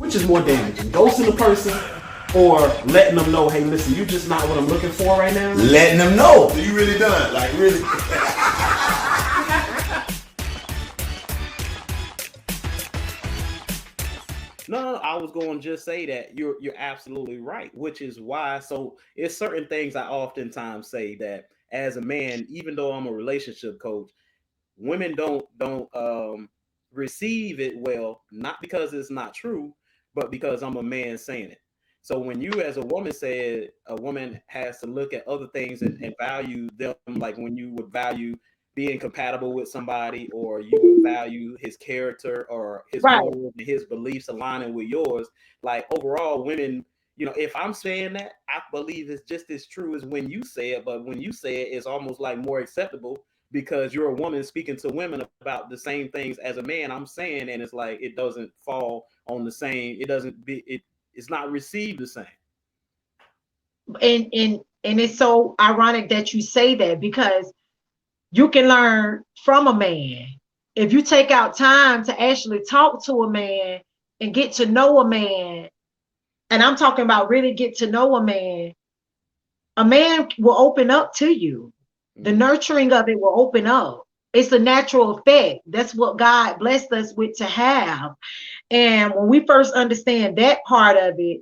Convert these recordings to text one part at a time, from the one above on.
Which is more damaging? Ghosting the person or letting them know, hey, listen, you just not what I'm looking for right now? Letting them know. So you really done? Like really? No, I was going to just say that you're absolutely right, which is why. So it's certain things I oftentimes say that as a man, even though I'm a relationship coach, women don't receive it well, not because it's not true, but because I'm a man saying it. So when you as a woman said a woman has to look at other things and value them, like when you would value being compatible with somebody, or you would value his character or his Right. morals and his beliefs aligning with yours, like overall women, if I'm saying that, I believe it's just as true as when you say it, but when you say it, it's almost like more acceptable because you're a woman speaking to women about the same things as a man I'm saying, and it's like it doesn't fall on the same, it's not received the same. And it's so ironic that you say that, because you can learn from a man if you take out time to actually talk to a man and get to know a man. And I'm talking about really get to know a man will open up to you. The nurturing of it will open up. It's a natural effect. That's what God blessed us with to have. And when we first understand that part of it,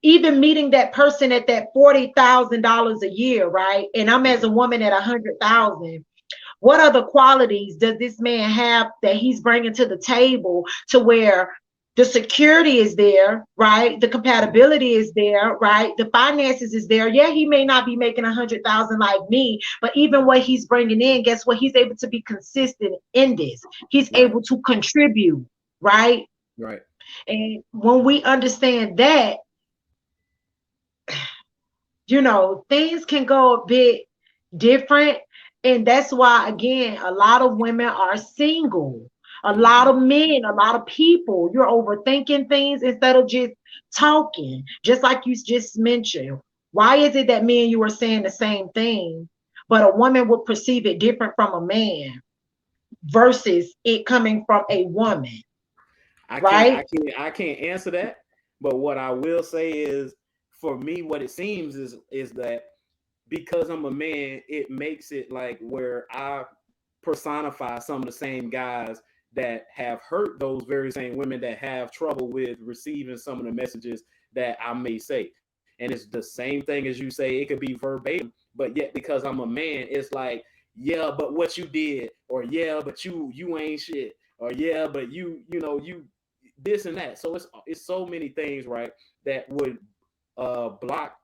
even meeting that person at that $40,000 a year, right? And I'm as a woman at 100,000. What other qualities does this man have that he's bringing to the table to where the security is there, right? The compatibility is there, right? The finances is there. Yeah, he may not be making 100,000 like me, but even what he's bringing in, guess what? He's able to be consistent in this. He's able to contribute, right? Right. And when we understand that, things can go a bit different. And that's why, again, a lot of women are single. A lot of men, a lot of people, you're overthinking things instead of just talking. Just like you just mentioned. Why is it that me and you are saying the same thing, but a woman will perceive it different from a man versus it coming from a woman? I can't, I Right? can't, I can't answer that. But what I will say is, for me, what it seems is that because I'm a man, it makes it like where I personify some of the same guys that have hurt those very same women that have trouble with receiving some of the messages that I may say. And it's the same thing as you say, it could be verbatim, but yet because I'm a man, it's like, yeah, but what you did, or yeah, but you ain't shit, or yeah, but you this and that. So it's so many things, right, that would block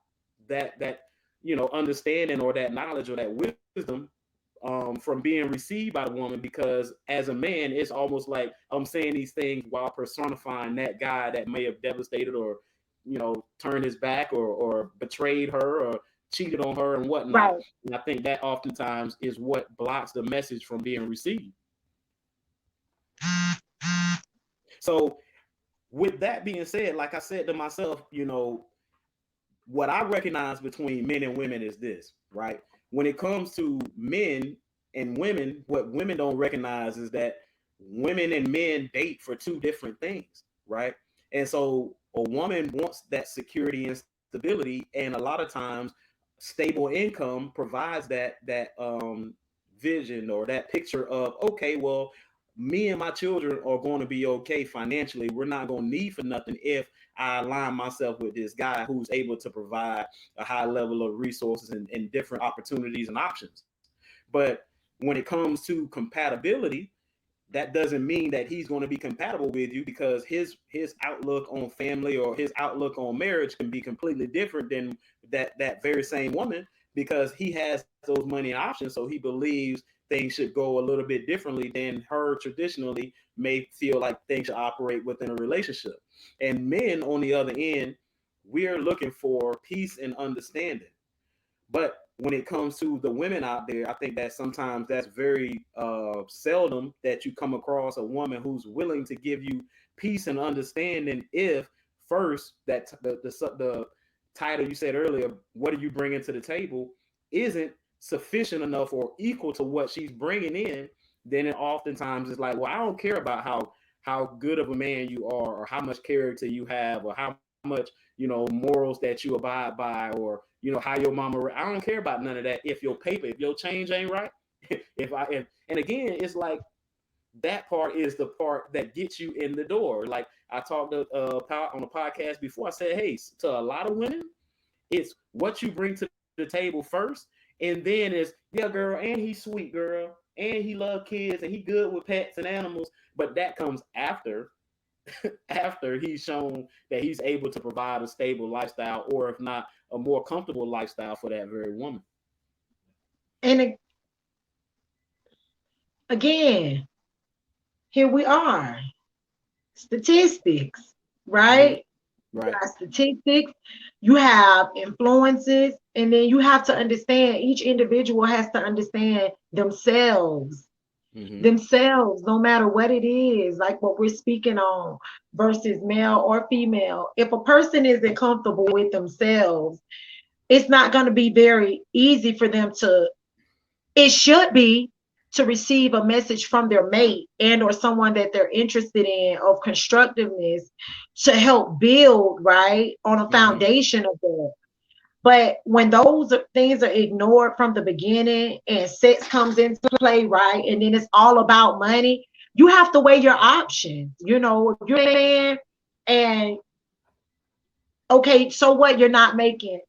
that understanding or that knowledge or that wisdom from being received by the woman, because as a man, it's almost like I'm saying these things while personifying that guy that may have devastated or turned his back or betrayed her or cheated on her and whatnot. Right. And I think that oftentimes is what blocks the message from being received. So with that being said, like I said to myself, what I recognize between men and women is this, right? When it comes to men and women, what women don't recognize is that women and men date for two different things, right? And so a woman wants that security and stability, and a lot of times stable income provides that vision or that picture of, okay, well, me and my children are going to be okay financially. We're not going to need for nothing if I align myself with this guy who's able to provide a high level of resources and different opportunities and options. But when it comes to compatibility, that doesn't mean that he's going to be compatible with you, because his outlook on family or his outlook on marriage can be completely different than that very same woman, because he has those money options, so he believes things should go a little bit differently than her traditionally may feel like things should operate within a relationship. And men, on the other end, we're looking for peace and understanding. But when it comes to the women out there, I think that sometimes that's very seldom that you come across a woman who's willing to give you peace and understanding. If first that the title you said earlier, what are you bringing to the table, isn't sufficient enough or equal to what she's bringing in, then it oftentimes is like, well, I don't care about how good of a man you are, or how much character you have, or how much, morals that you abide by, or, how your mama. I don't care about none of that. If your paper, if your change ain't right, and again, it's like that part is the part that gets you in the door. Like I talked to, on the podcast before. I said, hey, to a lot of women, it's what you bring to the table first, and then it's, yeah, girl, and he's sweet, girl, and he love kids, and he good with pets and animals. But that comes after after he's shown that he's able to provide a stable lifestyle, or if not, a more comfortable lifestyle for that very woman. And again, here we are. Statistics, Mm-hmm. right? You Right. got statistics, you have influences, and then you have to understand each individual has to understand themselves. Mm-hmm. Themselves, no matter what it is, like what we're speaking on, versus male or female. If a person isn't comfortable with themselves, it's not going to be very easy for them to, it should be, to receive a message from their mate and or someone that they're interested in of constructiveness to help build right on a Mm-hmm. foundation of that. But when those things are ignored from the beginning and sex comes into play, right, and then it's all about money, you have to weigh your options. If you're a man and okay, so what, you're not making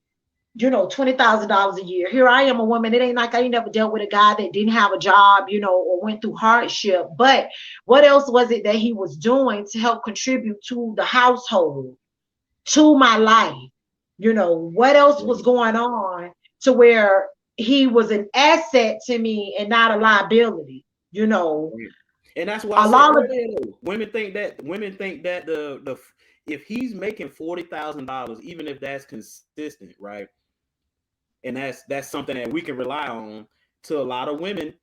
$20,000 a year. Here I am, a woman. It ain't like I ain't never dealt with a guy that didn't have a job, or went through hardship. But what else was it that he was doing to help contribute to the household, to my life? What else was Right. going on to where he was an asset to me and not a liability? Right. And that's why I A said lot of earlier, though, women think that the if he's making $40,000, even if that's consistent, right, and that's something that we can rely on, to a lot of women,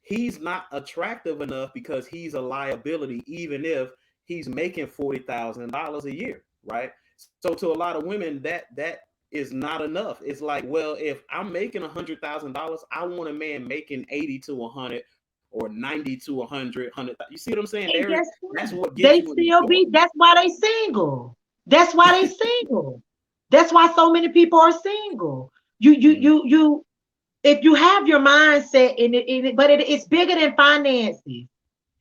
he's not attractive enough because he's a liability, even if he's making $40,000 a year, right? So to a lot of women, that is not enough. It's like, well, if I'm making $100,000, I want a man making 80 to 100 or 90 to 100. You see what I'm saying? and guess That's what? what gets you They in the still door. be, that's why they single. That's why they single. That's why so many people are single. Mhm. You if you have your mindset but it's bigger than finances.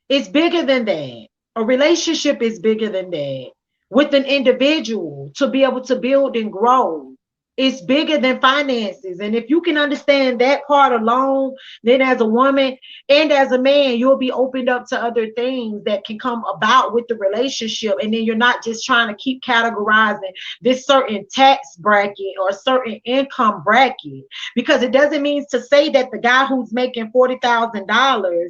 It's bigger than that. A relationship is bigger than that. With an individual to be able to build and grow, it's bigger than finances. And if you can understand that part alone, then as a woman and as a man, you'll be opened up to other things that can come about with the relationship. And then you're not just trying to keep categorizing this certain tax bracket or certain income bracket, because it doesn't mean to say that the guy who's making $40,000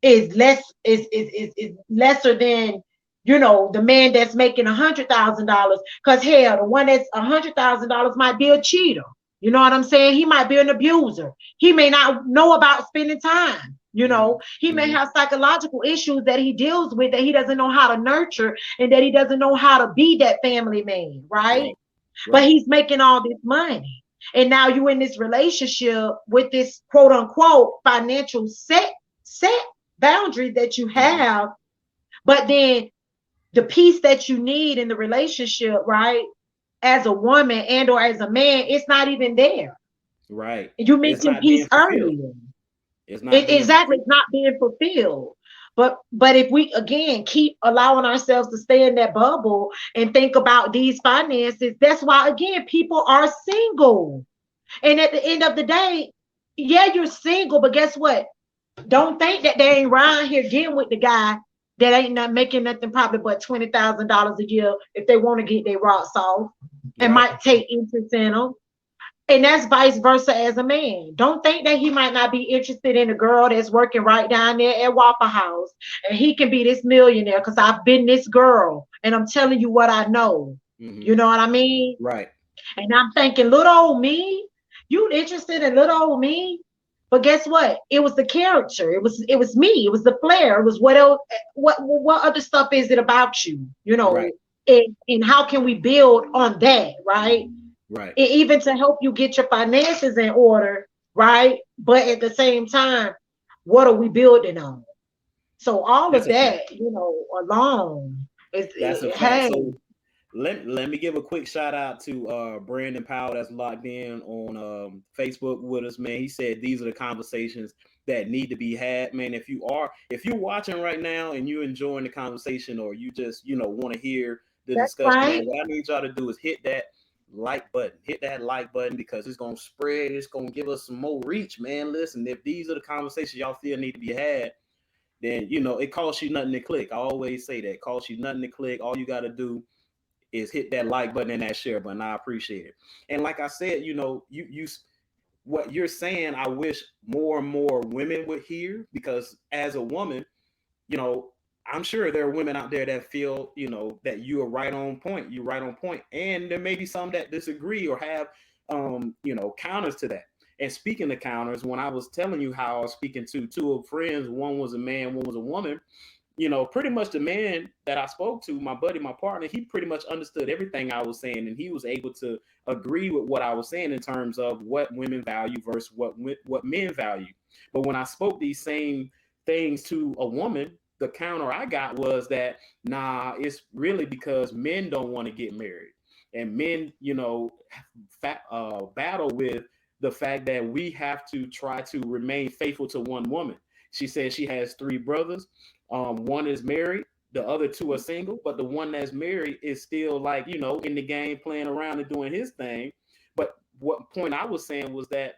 is lesser than the man that's making $100,000. Because hell, the one that's $100,000 might be a cheater. You know what I'm saying? He might be an abuser. He may not know about spending time. Mhm. He may Mhm. have psychological issues that he deals with, that he doesn't know how to nurture, and that he doesn't know how to be that family man, right? Right. But Right. he's making all this money. And now you in this relationship with this quote unquote financial set boundary that you Mhm. have, but then the piece that you need in the relationship, right? As a woman and or as a man, it's not even there. Right. You It's mentioned not being peace fulfilled. earlier. It's not being Exactly, fulfilled. it's not being fulfilled. But if we again keep allowing ourselves to stay in that bubble and think about these finances, that's why again people are single. And at the end of the day, yeah, you're single, but guess what? Don't think that they ain't around here getting with the guy that ain't not making nothing probably but $20,000 a year if they want to get their rocks off and Right. might take interest in them. And that's vice versa as a man. Don't think that he might not be interested in a girl that's working right down there at Waffle House and he can be this millionaire because I've been this girl and I'm telling you what I know. Mhm. You know what I mean? Right. And I'm thinking, little old me, you interested in little old me? But guess what? It was the character. It was me. It was the flair. It was what else? What other stuff is it about you? Right. And how can we build on that, right? Right. Even to help you get your finances in order, right? But at the same time, what are we building on? So all That's of a fact. that, alone is, That's a fact. hey, So let me give a quick shout out to Brandon Powell that's locked in on Facebook with us, man. He said these are the conversations that need to be had, man. If you're watching right now and you're enjoying the conversation, or you just want to hear the that's discussion, man, right. what I need y'all to do is hit that like button, because it's gonna spread, it's gonna give us some more reach, man. Listen, if these are the conversations y'all feel need to be had, then it costs you nothing to click. I always say that it costs you nothing to click. All you got to do is hit that like button and that share button. I appreciate it. And like I said, you what you're saying, I wish more and more women would hear, because as a woman, you know, I'm sure there are women out there that feel, that you are right on point. You're right on point. And there may be some that disagree or have, counters to that. And speaking of counters, when I was telling you how I was speaking to two of friends, one was a man, one was a woman, pretty much the man that I spoke to, my buddy, my partner, he pretty much understood everything I was saying, and he was able to agree with what I was saying in terms of what women value versus what men value. But when I spoke these same things to a woman, the counter I got was that, nah, it's really because men don't want to get married, and men, battle with the fact that we have to try to remain faithful to one woman. She said she has three brothers. One is married, the other two are single, but the one that's married is still, like, in the game, playing around and doing his thing. But what point I was saying was that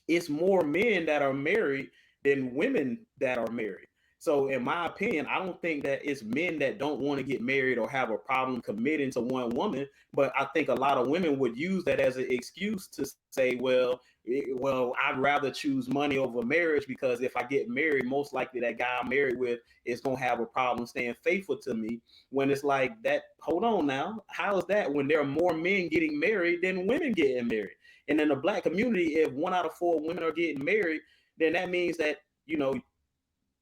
it's more men that are married than women that are married. So, in my opinion, I don't think that it's men that don't want to get married or have a problem committing to one woman. But I think a lot of women would use that as an excuse to say, well, I'd rather choose money over marriage, because if I get married, most likely that guy I'm married with is going to have a problem staying faithful to me. When it's like that, hold on now. How is that when there are more men getting married than women getting married? And in the black community, if 1 out of 4 women are getting married, then that means that,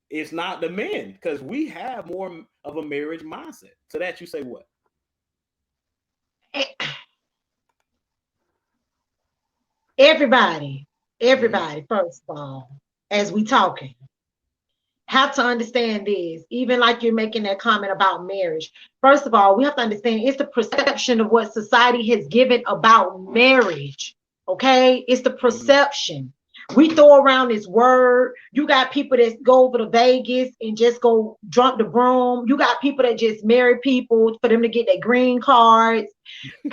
it's not the men, because we have more of a marriage mindset. So that you say what? Everybody, Mm-hmm. everybody, first of all, as we talking, have to understand this, even like you're making that comment about marriage. First of all, we have to understand it's the perception of what society has given about marriage. Okay, it's the Mm-hmm. perception. We throw around this word. You got people that go over to Vegas and just go drunk the broom. You got people that just marry people for them to get their green cards.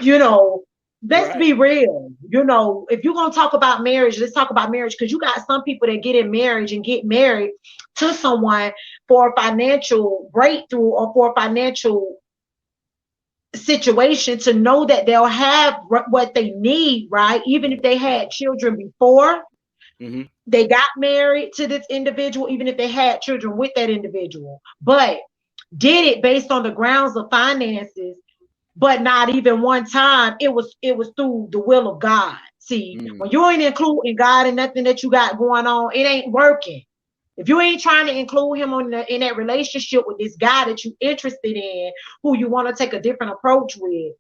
you know, let's Right. be real. If you're gonna talk about marriage, let's talk about marriage, because you got some people that get in marriage and get married to someone for a financial breakthrough or for a financial situation, to know that they'll have what they need, right? Even if they had children before Mm-hmm. they got married to this individual, even if they had children with that individual, but did it based on the grounds of finances. But not even one time it was through the will of God. See, when Mm. you ain't including God in nothing that you got going on, it ain't working. If you ain't trying to include him in that relationship with this guy that you interested in, who you want to take a different approach with,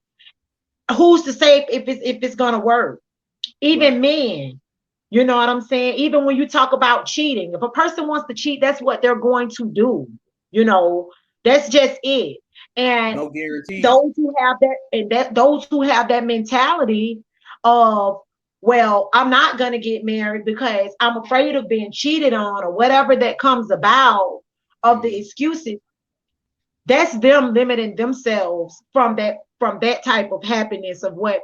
who's to say if it's gonna work? Right. Even men, you know what I'm saying? Even when you talk about cheating, if a person wants to cheat, that's what they're going to do. You know, that's just it. And No guarantees. those who have that, those who have that mentality of, well, I'm not going to get married because I'm afraid of being cheated on, or whatever that comes about, of the Mm-hmm. excuses, that's them limiting themselves from that type of happiness of what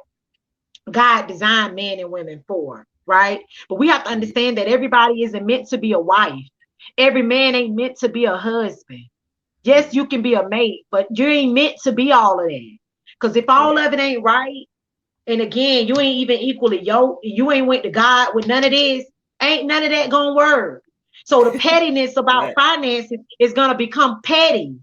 God designed men and women for, right? But we have to Mm-hmm. understand that everybody isn't meant to be a wife. Every man ain't meant to be a husband. Yes, Mm-hmm. you can be a mate, but you ain't meant to be all of that. Because if all Right. of it ain't right, and again, you ain't even equally yoked, you ain't went to God with none of this, ain't none of that gonna work. So the pettiness about Right. finances is gonna become petty,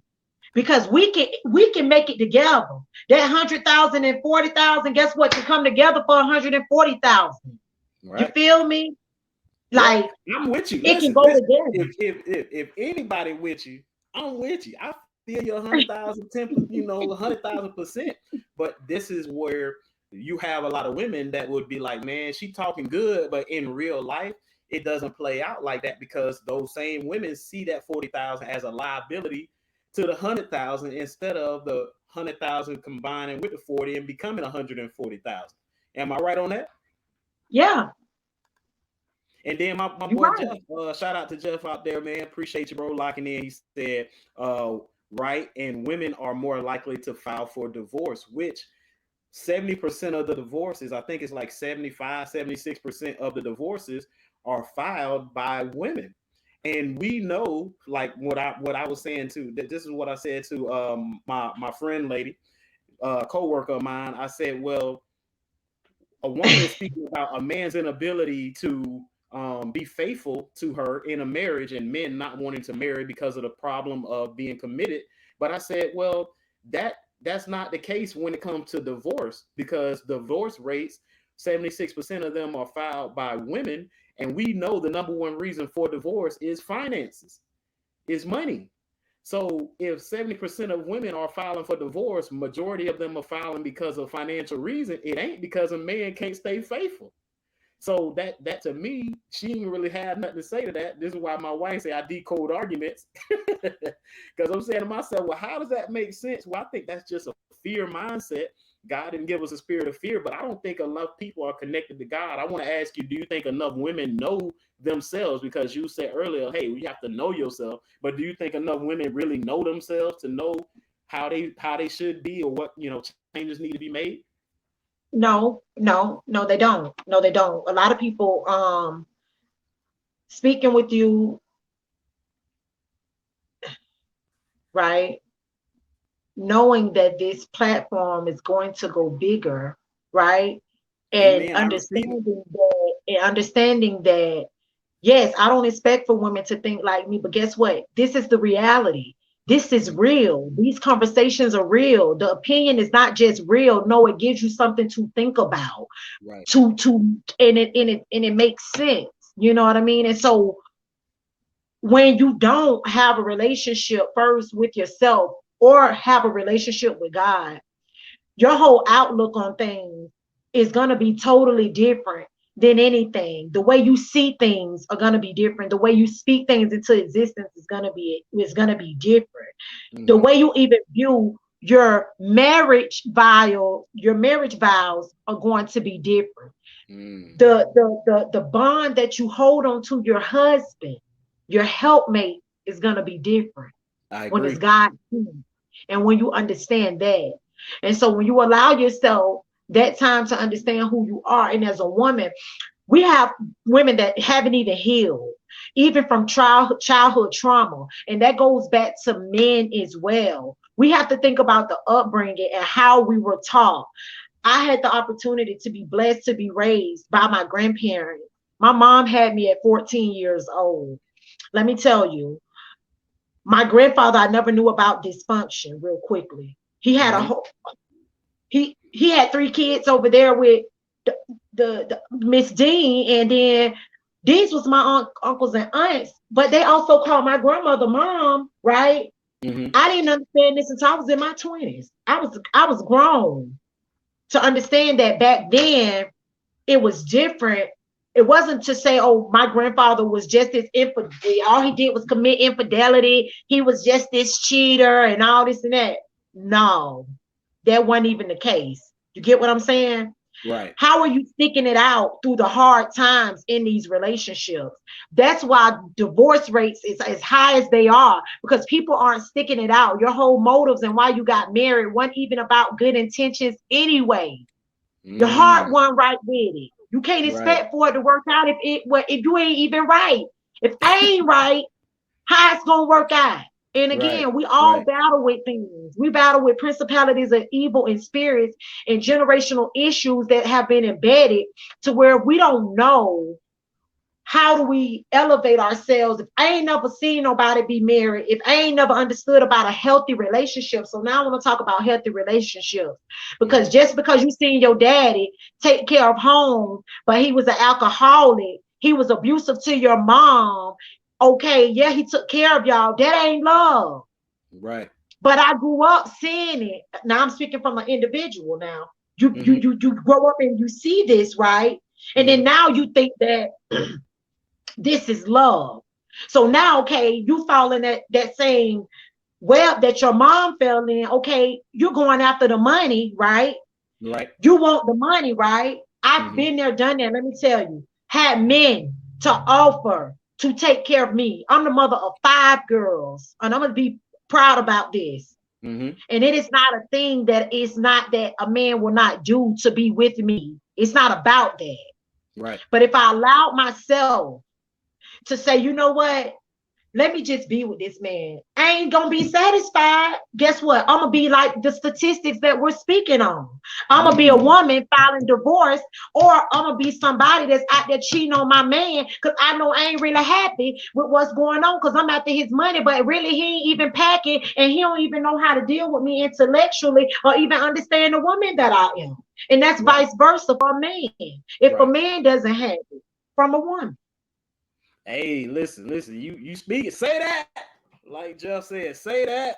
because we can make it together. That 100,000 and 40,000, guess what? To come together for 140,000. You Right. feel me? Yeah, Like, I'm with you. it can Listen, go listen. together. If anybody with you, I'm with you. I feel you 100,000, 100,000%. But this is where you have a lot of women that would be like, man, she talking good, but in real life, it doesn't play out like that, because those same women see that 40,000 as a liability to the 100,000, instead of the 100,000 combining with the 40 and becoming 140,000. Am I right on that? Yeah, And then my you're boy right. Jeff, shout out to Jeff out there, man. Appreciate you, bro, locking in. He said, right, and women are more likely to file for divorce, which 70% of the divorces, I think it's like 75, 76% of the divorces are filed by women. And we know, like what I was saying too, that this is what I said to my friend lady, co-worker of mine. I said, well, a woman is speaking about a man's inability to be faithful to her in a marriage, and men not wanting to marry because of the problem of being committed. But I said, well, that's not the case when it comes to divorce, because divorce rates, 76% of them are filed by women, and we know the number one reason for divorce is finances, is money. So if 70% of women are filing for divorce, majority of them are filing because of financial reason. It ain't because a man can't stay faithful. So that to me, she didn't really have nothing to say to that. This is why my wife say I decode arguments. Because I'm saying to myself, well, how does that make sense? Well, I think that's just a fear mindset. God didn't give us a spirit of fear, but I don't think enough people are connected to God. I want to ask you, do you think enough women know themselves? Because you said earlier, hey, we have to know yourself. But do you think enough women really know themselves to know how they should be, or what changes need to be made? No, no, no, they don't. No, they don't. A lot of people, speaking with you, right? Knowing that this platform is going to go bigger, right? And Amen. I receive it. understanding that, yes, I don't expect for women to think like me, but guess what? This is the reality. This is Mm, real. These conversations are real. The opinion is not just real. No, it gives you something to think about, right. to and it makes sense. You know what I mean? And so when you don't have a relationship first with yourself or have a relationship with God, your whole outlook on things is going to be totally different than anything. The way you see things are going to be different. The way you speak things into existence is going to be different. The Mm-hmm. way you even view your marriage vows are going to be different. Mm, The bond that you hold on to your husband, your helpmate, is going to be different I when it's agree. God and when you understand that. And so when you allow yourself that time to understand who you are, and as a woman, we have women that haven't even healed, even from childhood trauma. And that goes back to men as well. We have to think about the upbringing and how we were taught. I had the opportunity to be blessed to be raised by my grandparents. My mom had me at 14 years old. Let me tell you, my grandfather, I never knew about dysfunction real quickly. He had a Mm-hmm. whole he had three kids over there with the Miss Dean, and then these was my uncles and aunts, but they also called my grandmother mom, right? Mm-hmm. I didn't understand this until I was in my 20s. I was grown to understand that back then it was different. It wasn't to say, oh, my grandfather was just this infidel. All he did was commit infidelity. He was just this cheater and all this and that. No, that wasn't even the case. You get what I'm saying? Right. How are you sticking it out through the hard times in these relationships? That's why divorce rates is as high as they are, because people aren't sticking it out. Your whole motives and why you got married weren't even about good intentions anyway. Your heart Mm, wasn't right with it. You can't right. expect for it to work out if you ain't even right. If I ain't right, how it's gonna work out? And Right. again, we all Right. battle with things. We battle with principalities of evil and spirits and generational issues that have been embedded to where we don't know how do we elevate ourselves. If I ain't never seen nobody be married, if I ain't never understood about a healthy relationship. So now I want to talk about healthy relationships. Because Mm-hmm. just because you seen your daddy take care of home, but he was an alcoholic, he was abusive to your mom. Okay, yeah, he took care of y'all. That ain't love. Right. But I grew up seeing it. Now I'm speaking from an individual now. You you Mm-hmm. you you grow up and you see this, right? And then Mm-hmm. now you think that This is love. So now, okay, you fall in that same web that your mom fell in. Okay, you're going after the money, right? Right. You want the money, right? I've Mm-hmm. been there, done that. Let me tell you, had men to offer to take care of me. I'm the mother of 5 girls, and I'm gonna be proud about this. Mm-hmm. And it is not a thing that is not that a man will not do to be with me. It's not about that. Right. But if I allowed myself to say, you know what? Let me just be with this man. I ain't gonna be satisfied. Guess what? I'm gonna be like the statistics that we're speaking on. I'm gonna be a Mm. woman filing divorce, or I'm gonna be somebody that's out there cheating on my man because I know I ain't really happy with what's going on because I'm after his money, but really he ain't even packing and he don't even know how to deal with me intellectually or even understand the woman that I am. And that's Right. vice versa for a man. If a Right. man doesn't have it from a woman. Hey, listen, you speak it. Say that. Like Jeff said, say that.